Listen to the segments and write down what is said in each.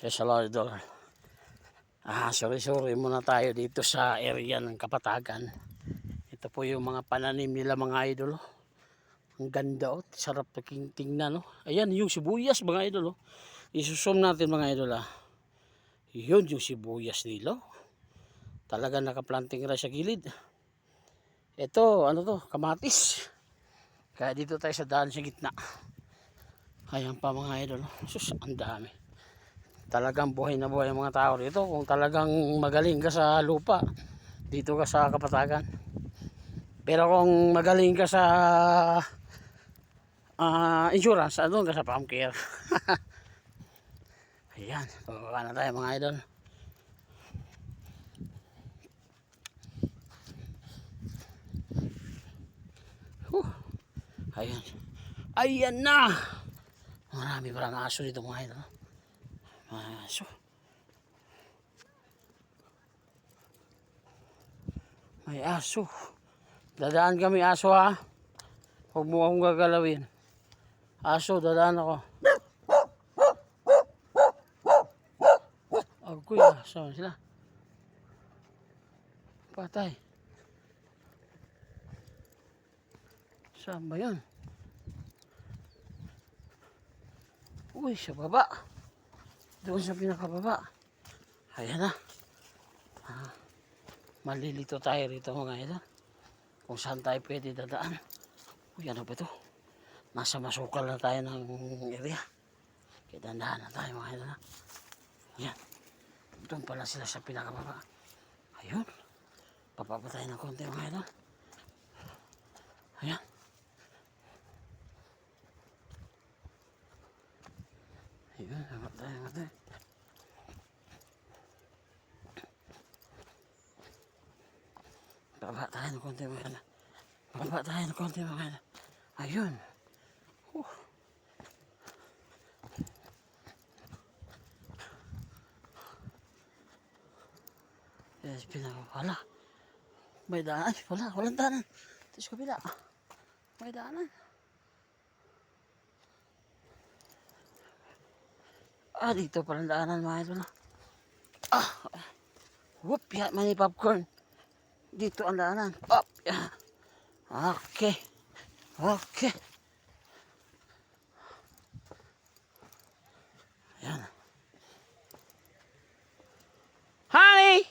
Yes, hello, idol. Sorry muna tayo dito sa area ng Kapatagan. Ito po yung mga pananim nila mga idol. Ang ganda oh, sarap tingnan oh. Ayan yung sibuyas mga idol oh. Isusum natin mga idol ah. Yun yung sibuyas nila. Talaga nakaplanting ra sa gilid. Ito, ano to, kamatis. Kaya dito tayo sa daan sa gitna. Ayan pa mga idol oh. Sus, ang dami. Talagang buhay na buhay ang mga tao dito. Kung talagang magaling ka sa lupa, dito ka sa Kapatagan. Pero kung magaling ka sa insurance, doon ka sa farm care. Ayan, bababa na tayo mga idol. Ayan. Ayan na! Marami palang aso dito mga idol. Aso. May aso. Dadaan kami aso ha. Huwag mo akong gagalawin. Aso, dadaan ako. Kuya, saan sila? Patay. Saan ba yun? Uy, sa baba. Doon sa pinakababa. Ayan na. Malilito tayo rito mga idol. Kung saan tayo pwede dadaan. Uy, ano ba ito? Nasa masukal na tayo ng area. Kaya dandahan na tayo mga idol. Ayan. Doon pala sila sa pinakababa. Ayun. Papapa tayo ng konti mga idol. Ayan. Ayan, hangat tayo. Baba tayo ng konti mga idol. Baba tayo ng konti mga idol. Ayun. Yes, pinakapala. May daanan. Walang daanan. Ito sa kabila. May daanan. Dito palang daanan mga idol. Whoop, ya, may popcorn. Dito ang daanan. Up, ya. Okay. Ayan. Honey!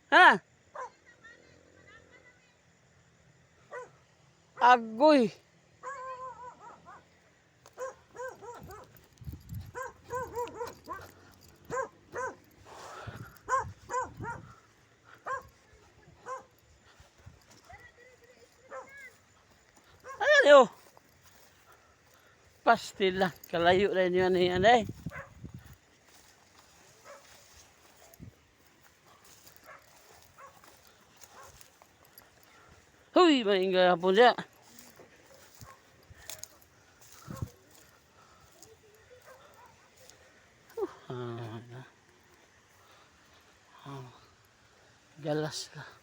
Ha? Agoy! Ayan yun! Pastil lang. Kalayo rin yun yan eh. Huy! Maingay hapon siya. Galas lah.